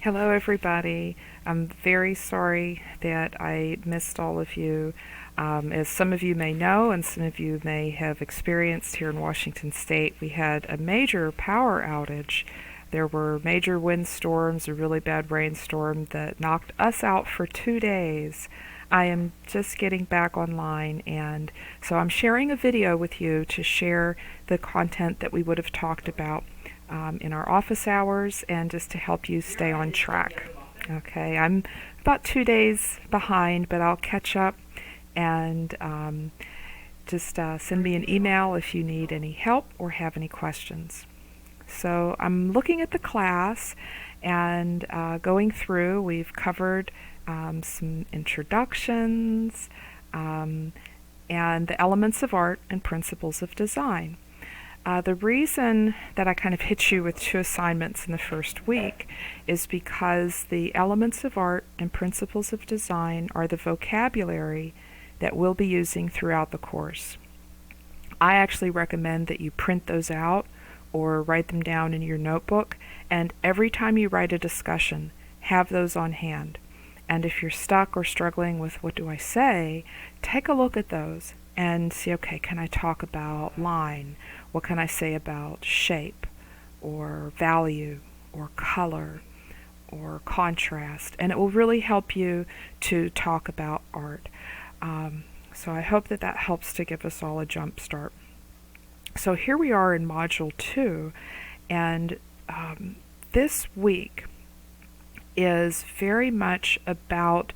Hello, everybody. I'm very sorry that I missed all of you. As some of you may know, and some of you may have experienced here in Washington State, we had a major power outage. There were major windstorms, a really bad rainstorm that knocked us out for 2 days. I am just getting back online, and so I'm sharing a video with you to share the content that we would have talked about in our office hours and just to help you stay on track. Okay, I'm about 2 days behind, but I'll catch up and just send me an email if you need any help or have any questions. So I'm looking at the class and going through. We've covered some introductions and the elements of art and principles of design. The reason that I kind of hit you with 2 assignments in the first week is because the elements of art and principles of design are the vocabulary that we'll be using throughout the course. I actually recommend that you print those out or write them down in your notebook, and every time you write a discussion, have those on hand. And if you're stuck or struggling with what do I say, take a look at those and see, okay, can I talk about line? What can I say about shape or value or color or contrast? And it will really help you to talk about art. So I hope that that helps to give us all a jump start. So here we are in Module 2, and this week is very much about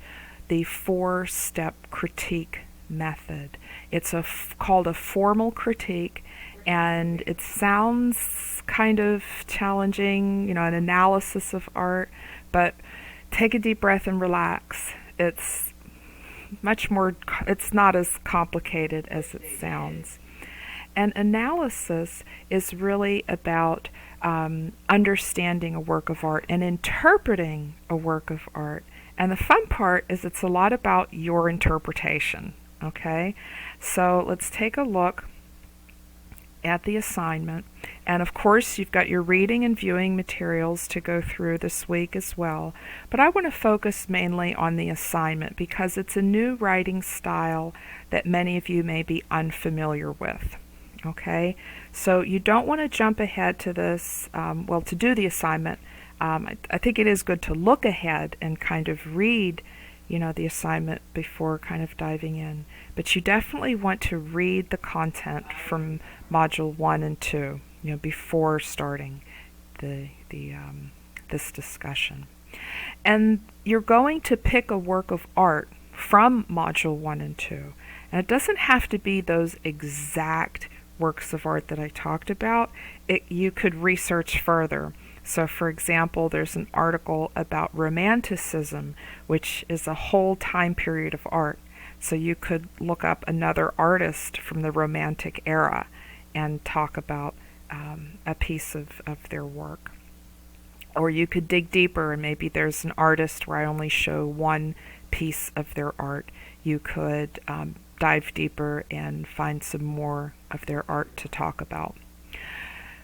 the 4-step critique method. It's called a formal critique, and it sounds kind of challenging, an analysis of art, but take a deep breath and relax. It's not as complicated as it sounds. And analysis is really about understanding a work of art and interpreting a work of art. And the fun part is it's a lot about your interpretation. Okay, so let's take a look at the assignment. And of course, you've got your reading and viewing materials to go through this week as well. But I want to focus mainly on the assignment because it's a new writing style that many of you may be unfamiliar with. Okay, so you don't want to jump ahead to this, to do the assignment. I think it is good to look ahead and kind of read the assignment before kind of diving in. But you definitely want to read the content from Module 1 and 2, before starting this discussion. And you're going to pick a work of art from Module 1 and 2. And it doesn't have to be those exact works of art that I talked about. You could research further. So for example, there's an article about Romanticism, which is a whole time period of art. So you could look up another artist from the Romantic era and talk about a piece of their work. Or you could dig deeper and maybe there's an artist where I only show one piece of their art. You could dive deeper and find some more of their art to talk about.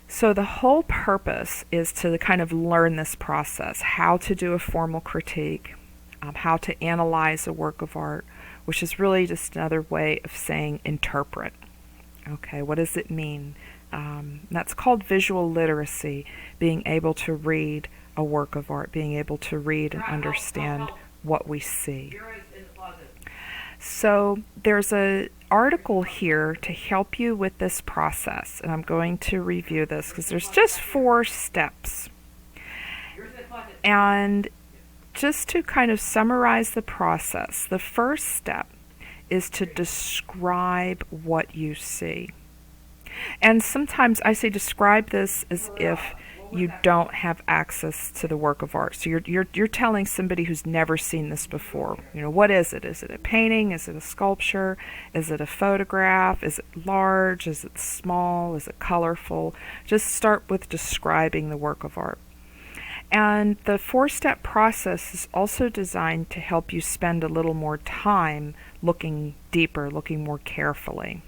So the whole purpose is to kind of learn this process, how to do a formal critique, how to analyze a work of art, which is really just another way of saying interpret. Okay, what does it mean? That's called visual literacy, being able to read a work of art, being able to read and understand what we see. So there's an article here to help you with this process, and I'm going to review this because there's just 4 steps. And just to kind of summarize the process, the first step is to describe what you see. And sometimes I say describe this as if you don't have access to the work of art. So you're telling somebody who's never seen this before. What is it? Is it a painting? Is it a sculpture? Is it a photograph? Is it large? Is it small? Is it colorful? Just start with describing the work of art. And the 4-step process is also designed to help you spend a little more time looking deeper, looking more carefully.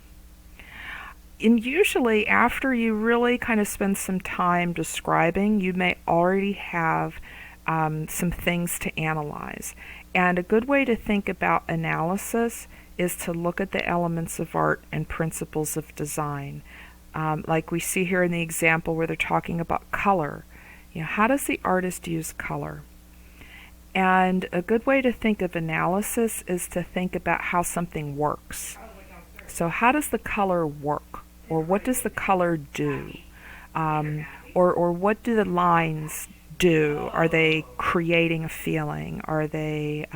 And usually after you really kind of spend some time describing, you may already have some things to analyze. And a good way to think about analysis is to look at the elements of art and principles of design. Like we see here in the example where they're talking about color. How does the artist use color? And a good way to think of analysis is to think about how something works. So how does the color work? Or what does the color do? Or what do the lines do? Are they creating a feeling? Are they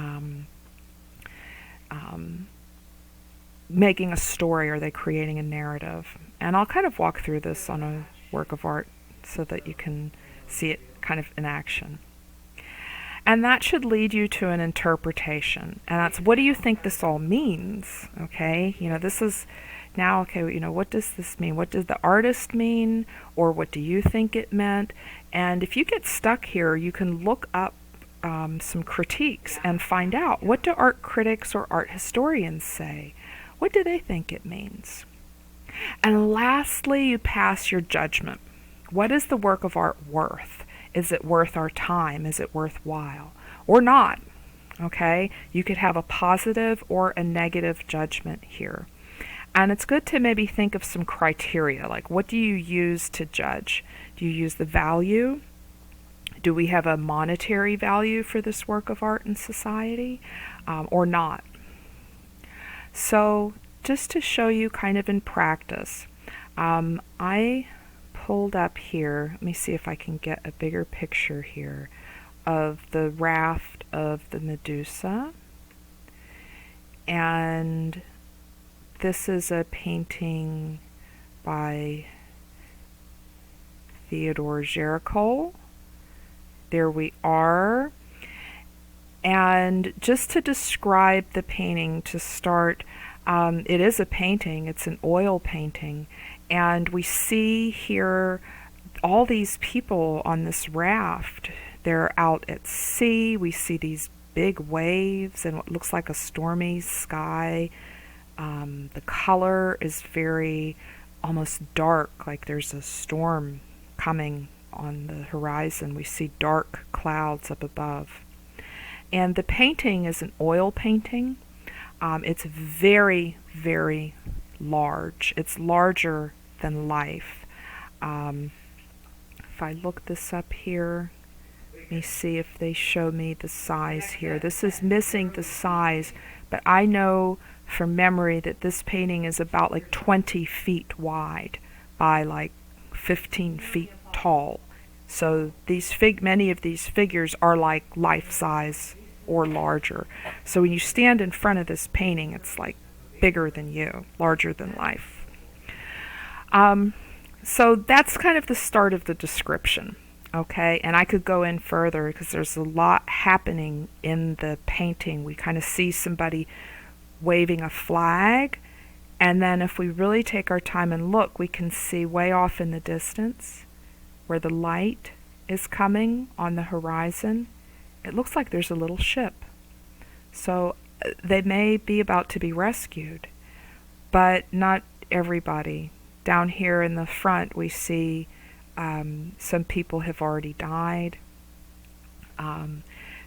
making a story? Are they creating a narrative? And I'll kind of walk through this on a work of art so that you can see it kind of in action. And that should lead you to an interpretation. And that's, what do you think this all means? Okay, this is now, okay, what does this mean? What does the artist mean? Or what do you think it meant? And if you get stuck here, you can look up some critiques and find out, what do art critics or art historians say? What do they think it means? And lastly, you pass your judgment. What is the work of art worth? Is it worth our time? Is it worthwhile? Or not? Okay? You could have a positive or a negative judgment here. And it's good to maybe think of some criteria, like what do you use to judge? Do you use the value? Do we have a monetary value for this work of art in society, or not? So just to show you kind of in practice, I pulled up here, let me see if I can get a bigger picture here of the raft of the Medusa. And this is a painting by Theodore Géricault. There we are. And just to describe the painting to start, it is a painting, it's an oil painting, and we see here all these people on this raft. They're out at sea. We see these big waves and what looks like a stormy sky. The color is very almost dark, like there's a storm coming on the horizon. We see dark clouds up above. And the painting is an oil painting. It's very, very large. It's larger than life. If I look this up here, let me see if they show me the size here. This is missing the size, but I know from memory that this painting is about like 20 feet wide by like 15 feet tall. So these many of these figures are like life size or larger. So when you stand in front of this painting, it's like bigger than you, larger than life. So that's kind of the start of the description, okay? And I could go in further because there's a lot happening in the painting. We kind of see somebody waving a flag, and then if we really take our time and look, we can see way off in the distance where the light is coming on the horizon. It looks like there's a little ship. So they may be about to be rescued, but not everybody. Down here in the front we see some people have already died.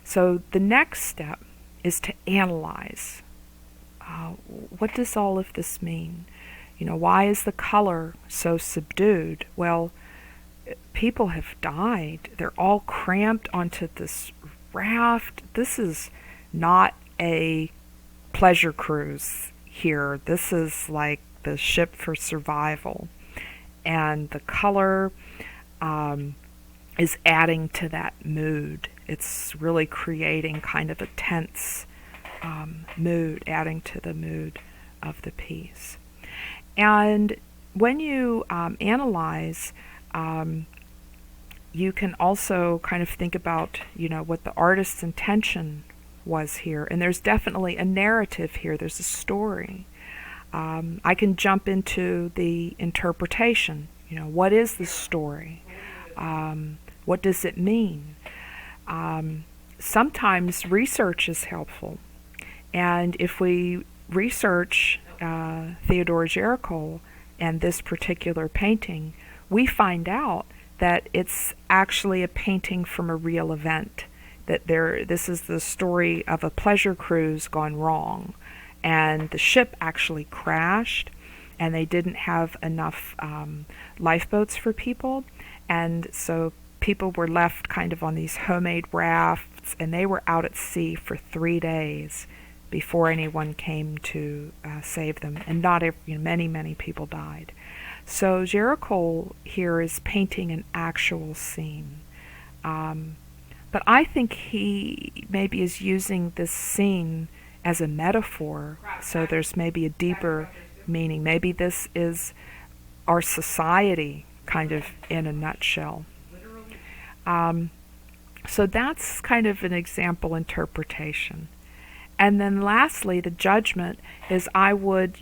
So the next step is to analyze. What does all of this mean? Why is the color so subdued? Well, people have died. They're all cramped onto this raft. This is not a pleasure cruise here. This is like the ship for survival. And the color is adding to that mood. It's really creating kind of a tense mood, adding to the mood of the piece. And when you analyze, you can also kind of think about, what the artist's intention was here. And there's definitely a narrative here. There's a story. I can jump into the interpretation. What is the story? What does it mean? Sometimes research is helpful. And if we research Theodore Géricault and this particular painting, we find out that it's actually a painting from a real event. that this is the story of a pleasure cruise gone wrong, and the ship actually crashed, and they didn't have enough lifeboats for people, and so people were left kind of on these homemade rafts, and they were out at sea for 3 days before anyone came to save them, and not many people died. So Géricault here is painting an actual scene. But I think he maybe is using this scene as a metaphor, so there's maybe a deeper meaning. Maybe this is our society kind of in a nutshell. So that's kind of an example interpretation. And then lastly, the judgment is I would,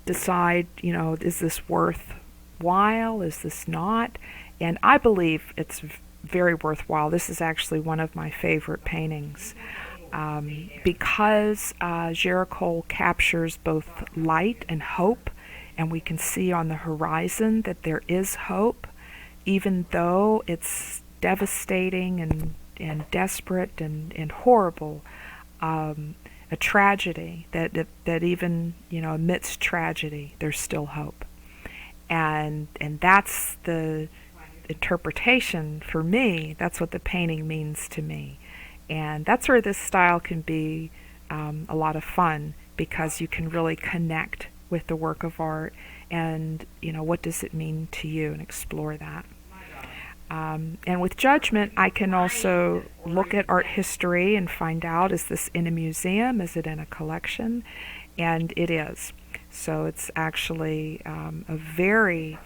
decide, is this worthwhile? Is this not? And I believe it's very worthwhile. This is actually one of my favorite paintings because Géricault captures both light and hope, and we can see on the horizon that there is hope, even though it's devastating and desperate and horrible. A tragedy that even amidst tragedy there's still hope, and that's the interpretation for me. That's what the painting means to me, and that's where this style can be a lot of fun, because you can really connect with the work of art and what does it mean to you, and explore that. And with judgment, I can also look at art history and find out, is this in a museum? Is it in a collection? And it is. So it's actually a very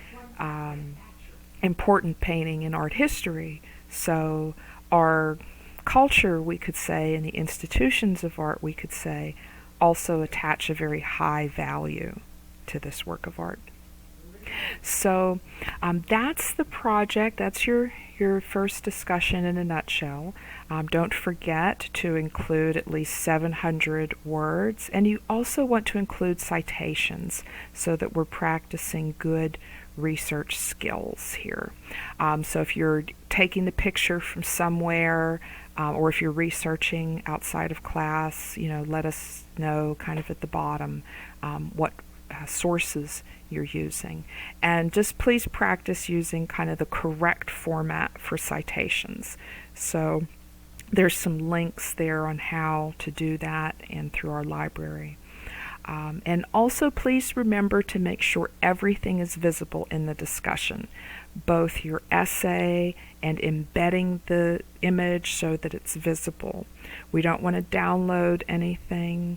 important painting in art history. So our culture, we could say, and the institutions of art, we could say, also attach a very high value to this work of art. So that's the project. That's your first discussion in a nutshell. Don't forget to include at least 700 words, and you also want to include citations so that we're practicing good research skills here. So if you're taking the picture from somewhere, or if you're researching outside of class, let us know kind of at the bottom what sources you're using, and just please practice using kind of the correct format for citations. So there's some links there on how to do that and through our library. And also please remember to make sure everything is visible in the discussion, both your essay and embedding the image so that it's visible. We don't want to download anything.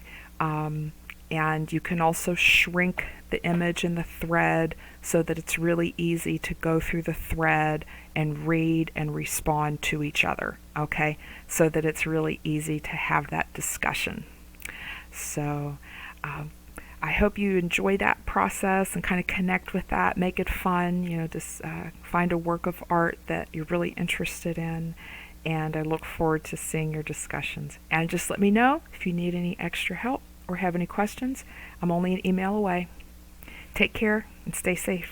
And you can also shrink the image in the thread so that it's really easy to go through the thread and read and respond to each other, okay? So that it's really easy to have that discussion. So I hope you enjoy that process and kind of connect with that, make it fun, just find a work of art that you're really interested in, and I look forward to seeing your discussions. And just let me know if you need any extra help or have any questions. I'm only an email away. Take care and stay safe.